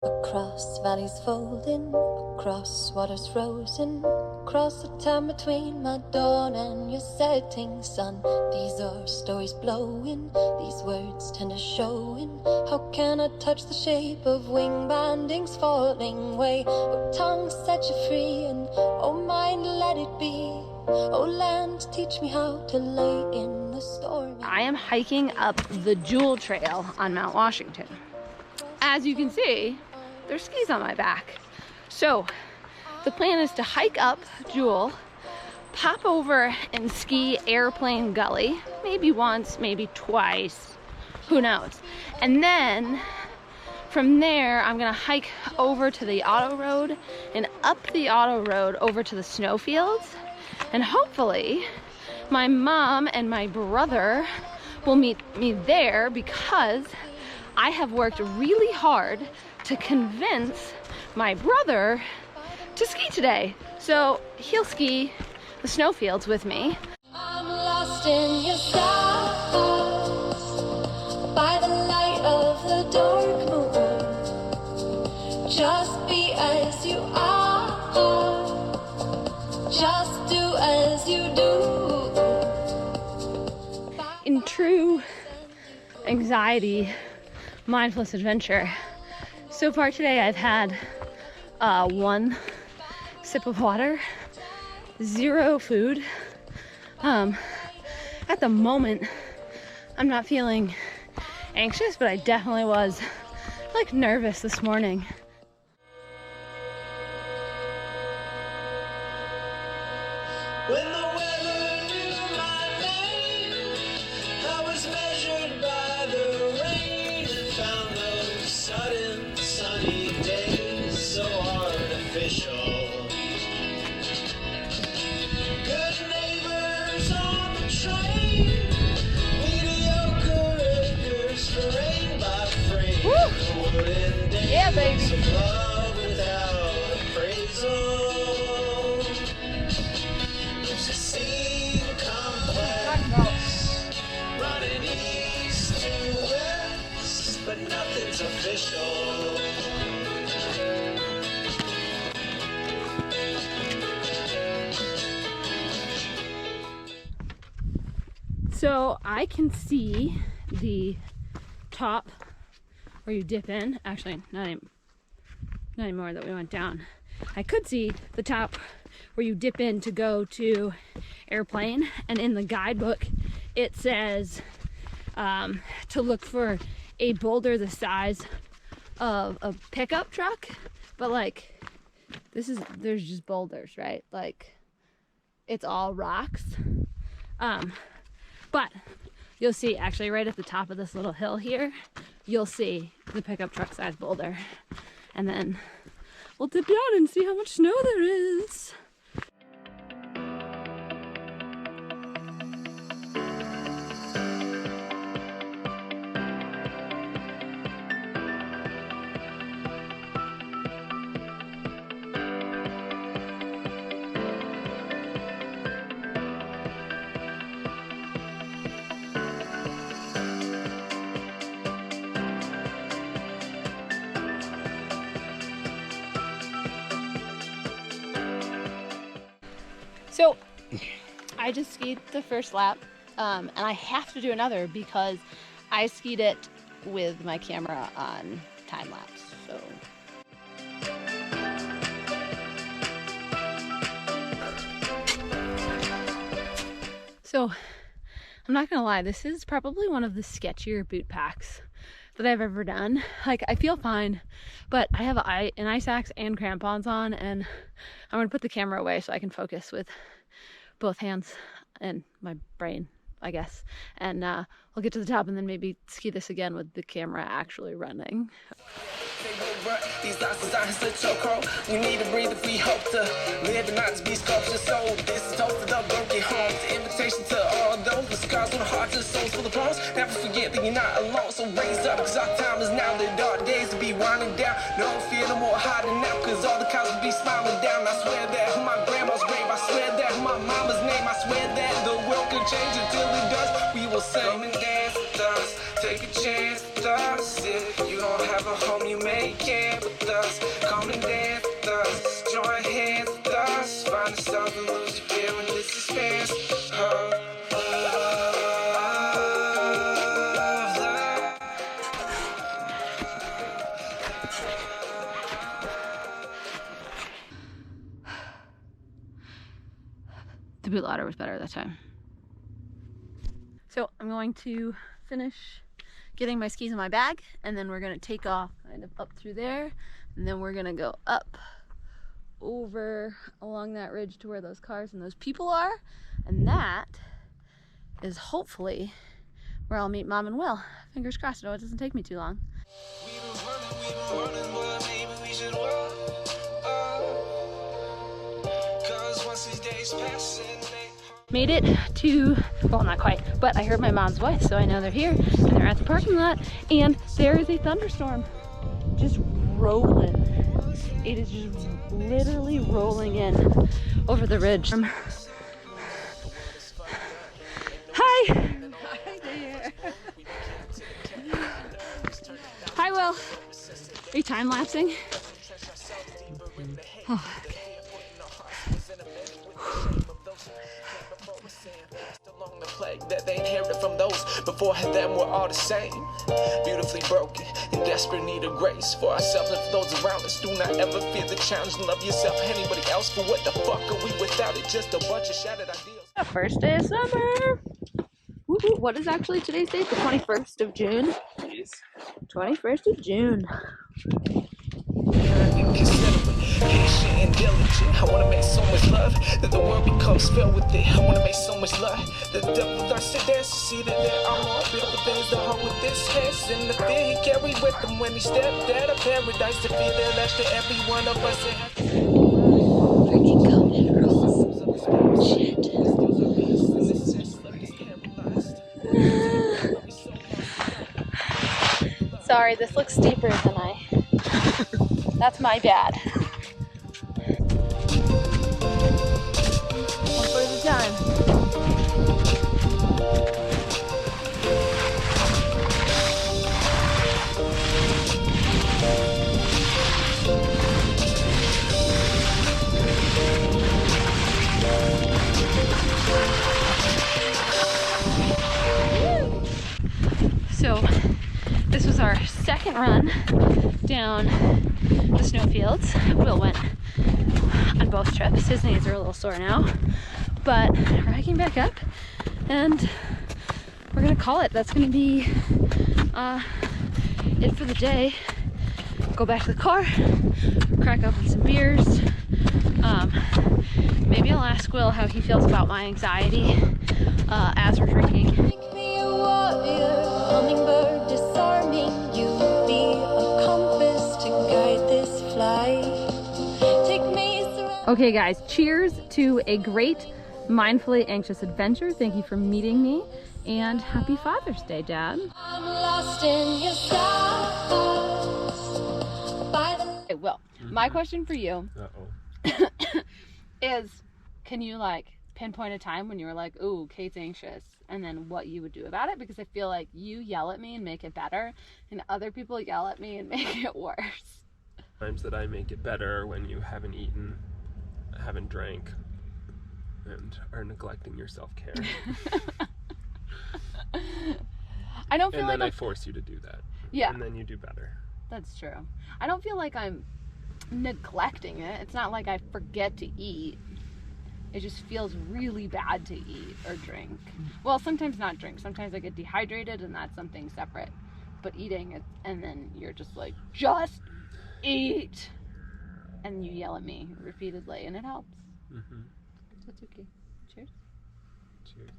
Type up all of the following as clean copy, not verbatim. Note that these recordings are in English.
Across valleys folding, across waters frozen, across the time between my dawn and your setting sun. These are stories blowing, these words tend to showing. How can I touch the shape of wing bindings falling away? Oh, tongue set you free, and oh, mind let it be. Oh, land, teach me how to lay in the storm. I am hiking up the Jewel Trail on Mount Washington. As you can see, there's skis on my back. So the plan is to hike up Jewel, pop over and ski Airplane Gully, maybe once, maybe twice, who knows. And then from there, I'm gonna hike over to the auto road and up the auto road over to the Snowfields. And hopefully my mom and my brother will meet me there, because I have worked really hard to convince my brother to ski today. So he'll ski the Snowfields with me. I'm lost in your stars by the light of the dark moon. Just be as you are, just do as you do. In true anxiety mindfulness adventure, so far today I've had one sip of water, 0 food. At the moment I'm not feeling anxious, but I definitely was like nervous this morning. When the weather knew my name, I was measured by the rain and found those sudden sunny days so artificial. Good neighbors on the train, mediocre acres framed by frame. Wooden days Yeah, baby. of love without appraisal. Running east to west, but nothing's official. So I can see the top where you dip in. Actually, not anymore that we went down. I could see the top where you dip in to go to Airplane, and in the guidebook it says to look for a boulder the size of a pickup truck, but like there's just boulders, right? Like it's all rocks. But you'll see actually right at the top of this little hill here, you'll see the pickup truck size boulder, and then we'll dip down and see how much snow there is. So I just skied the first lap, and I have to do another because I skied it with my camera on time lapse. So I'm not gonna lie, this is probably one of the sketchier boot packs that I've ever done. Like, I feel fine, but I have an ice axe and crampons on, and I'm gonna put the camera away so I can focus with both hands and my brain, I guess. And we'll get to the top and then maybe ski this again with the camera actually running. These thoughts designed to chokehold. We need to breathe if we hope to live and not to be sculptured. So this is toast to the broken homes. Invitation to all those with scars on the hearts and souls for the pros. Never forget that you're not alone. So raise up, cause our time is now. The dark days will be winding down. No fear, no more hiding out, cause all the cows will be smiling down. I swear that my grandma's grave, I swear that my mama's name, I swear that the world could change until it does. We will sing and dance with us. Take a chance with us. If you don't have a home, you make it with us. Come and dance with us. Join hands with us. Find yourself and lose your fear when this expands. The bootloader was better that time. So I'm going to finish getting my skis in my bag, and then we're gonna take off kind of up through there, and then we're gonna go up over along that ridge to where those cars and those people are, and that is hopefully where I'll meet Mom and Will. Fingers crossed, it doesn't take me too long. Made it to, well, not quite, but I heard my mom's voice, so I know they're here, and they're at the parking lot, and there is a thunderstorm just rolling. It is just literally rolling in over the ridge. Hi! Hi there! Hi, Will! Are you time-lapsing? Oh, okay. That they inherited from those before them were all the same, beautifully broken, in desperate need of grace for ourselves and for those around us. Do not ever fear the challenge and love yourself or anybody else, for what the fuck are we without it? Just a bunch of shattered ideals. The first day of summer! Woo-hoo. What is actually today's date? The 21st of June? Yes. 21st of June. Patient and diligent. I want to make so much love that the world becomes filled with it. I want to make so much love that the devil starts to dance to see that there are more beautiful things to hold with this hands, and the fear he carried with him when he stepped out of paradise to feel that last to every one of us. Freaking COVID rules. Shit. Sorry, this looks steeper than that's my bad. One foot at a time. So this was our second run down the Snowfields. Will went on both trips. His knees are a little sore now, but we're hiking back up and we're gonna call it. That's gonna be it for the day. Go back to the car, crack open some beers. Maybe I'll ask Will how he feels about my anxiety as we're drinking. Make me a warrior, hummingbird disarming. You be a compass to guide this flight. Take me through. Okay guys, cheers to a great mindfully anxious adventure. Thank you for meeting me, and happy Father's Day, Dad. I'm lost in your stars. By the Okay, Will, my question for you is, can you like pinpoint a time when you were like, ooh, Kate's anxious, and then what you would do about it? Because I feel like you yell at me and make it better, and other people yell at me and make it worse. Times that I make it better when you haven't eaten, haven't drank, and are neglecting your self-care. I don't feel and like then I force you to do that. Yeah. And then you do better. That's true. I don't feel like I'm neglecting it. It's not like I forget to eat. It just feels really bad to eat or drink. Well, sometimes not drink. Sometimes I get dehydrated and that's something separate. But eating it, and then you're just like, just eat. And you yell at me repeatedly and it helps. Mm-hmm. So it's okay. Cheers. Cheers.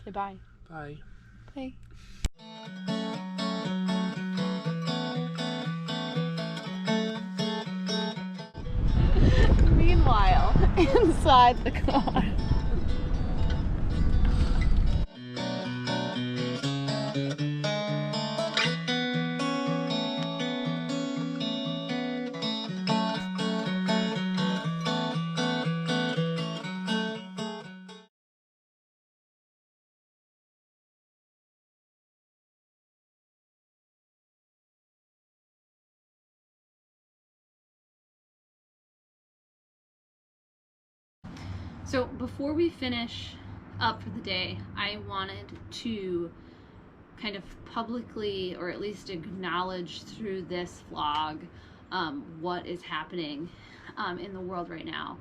Say bye. Bye. Bye. Meanwhile, inside the car. So before we finish up for the day, I wanted to kind of publicly, or at least acknowledge through this vlog, what is happening in the world right now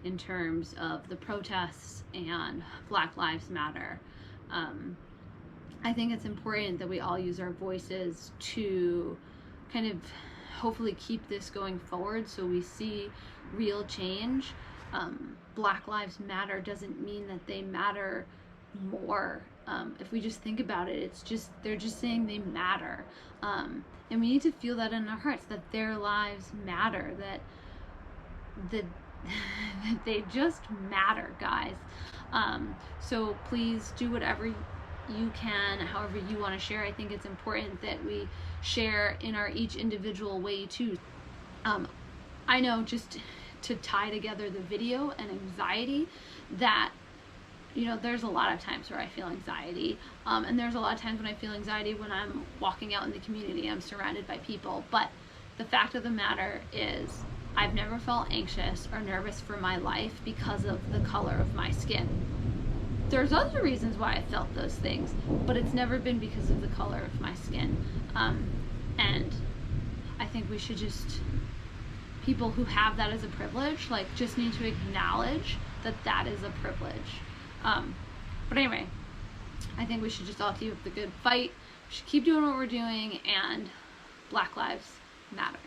in terms of the protests and Black Lives Matter. I think it's important that we all use our voices to kind of hopefully keep this going forward so we see real change. Black Lives Matter doesn't mean that they matter more. If we just think about it, it's just, they're just saying they matter. And we need to feel that in our hearts, that their lives matter, that they just matter, guys. So please do whatever you can, however you want to share. I think it's important that we share in our each individual way too. I know, just to tie together the video and anxiety, that, you know, there's a lot of times where I feel anxiety, and there's a lot of times when I feel anxiety when I'm walking out in the community, I'm surrounded by people. But the fact of the matter is, I've never felt anxious or nervous for my life because of the color of my skin. There's other reasons why I felt those things, but it's never been because of the color of my skin. And I think we should just, people who have that as a privilege, like, just need to acknowledge that that is a privilege. But anyway, I think we should just all keep up the good fight. We should keep doing what we're doing, and Black Lives Matter.